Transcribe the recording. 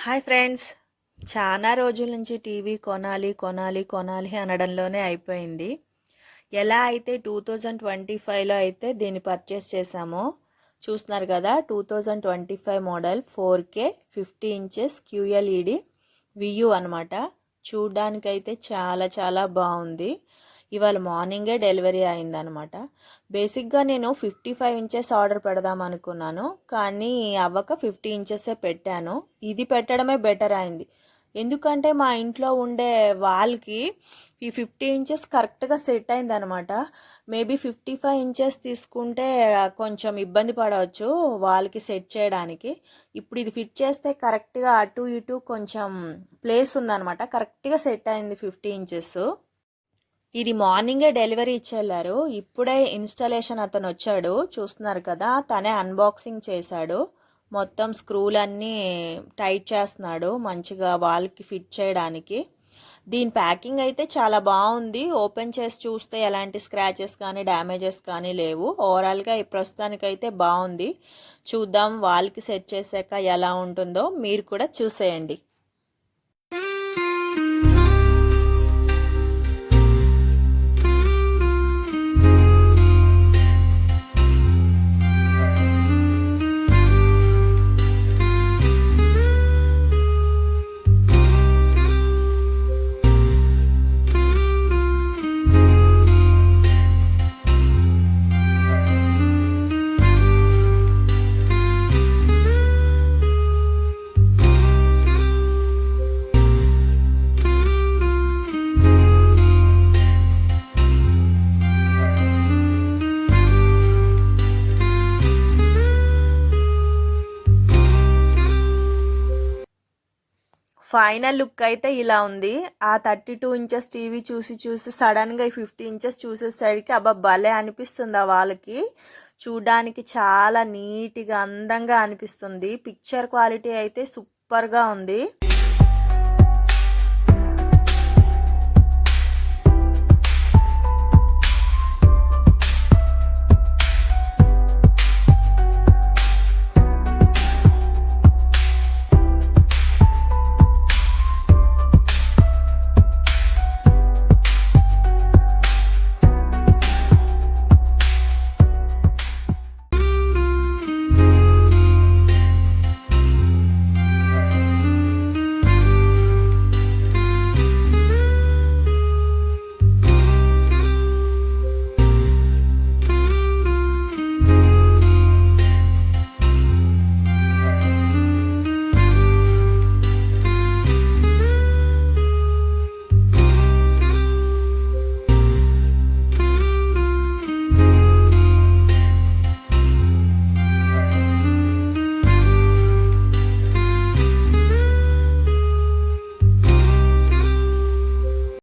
Hi friends, చాలా రోజుల నుంచి టీవీ కొనాలి కొనాలి కొనాలి అనడంలోనే అయిపోయింది. ఎలా అయితే 2025లో అయితే దీన్ని పర్చేస్ చేశామో చూస్తున్నారు కదా. 2025 మోడల్ 4K 50 ఇంచెస్ QLED వియూ అనమాట. చూడ్డానికైతే చాలా చాలా బాగుంది. ఇవాళ మార్నింగే డెలివరీ అయిందనమాట. బేసిక్గా నేను 55 ఇంచెస్ ఆర్డర్ పెడదాం అనుకున్నాను, కానీ అవ్వక 50 ఇంచెసే పెట్టాను. ఇది పెట్టడమే బెటర్ అయింది, ఎందుకంటే మా ఇంట్లో ఉండే వాళ్ళకి ఈ 50 ఇంచెస్ కరెక్ట్గా సెట్ అయిందనమాట. మేబీ 55 ఇంచెస్ తీసుకుంటే కొంచెం ఇబ్బంది పడవచ్చు వాళ్ళకి సెట్ చేయడానికి. ఇప్పుడు ఇది ఫిట్ చేస్తే కరెక్ట్గా అటు ఇటు కొంచెం ప్లేస్ ఉందనమాట. కరెక్ట్గా సెట్ అయింది 50 ఇంచెస్. ఇది మార్నింగే డెలివరీ ఇచ్చేళ్ళారు. ఇప్పుడే ఇన్స్టాలేషన్ అతను వచ్చాడు, చూస్తున్నారు కదా. తనే అన్బాక్సింగ్ చేశాడు, మొత్తం స్క్రూలన్నీ టైట్ చేస్తున్నాడు మంచిగా వాళ్ళకి ఫిట్ చేయడానికి. దీని ప్యాకింగ్ అయితే చాలా బాగుంది. ఓపెన్ చేసి చూస్తే ఎలాంటి స్క్రాచెస్ కానీ డ్యామేజెస్ కానీ లేవు. ఓవరాల్గా ఈ ప్రస్తుతానికైతే బాగుంది. చూద్దాం వాళ్ళకి సెట్ చేశాక ఎలా ఉంటుందో మీరు కూడా చూసేయండి. ఫైనల్ లుక్ అయితే ఇలా ఉంది. ఆ 32 ఇంచెస్ టీవీ చూసి చూసి సడన్గా ఈ 50 ఇంచెస్ చూసేసరికి అబ్బా భలే అనిపిస్తుంది. ఆ వాళ్ళకి చూడడానికి చాలా నీట్గా అందంగా అనిపిస్తుంది. పిక్చర్ క్వాలిటీ అయితే సూపర్గా ఉంది.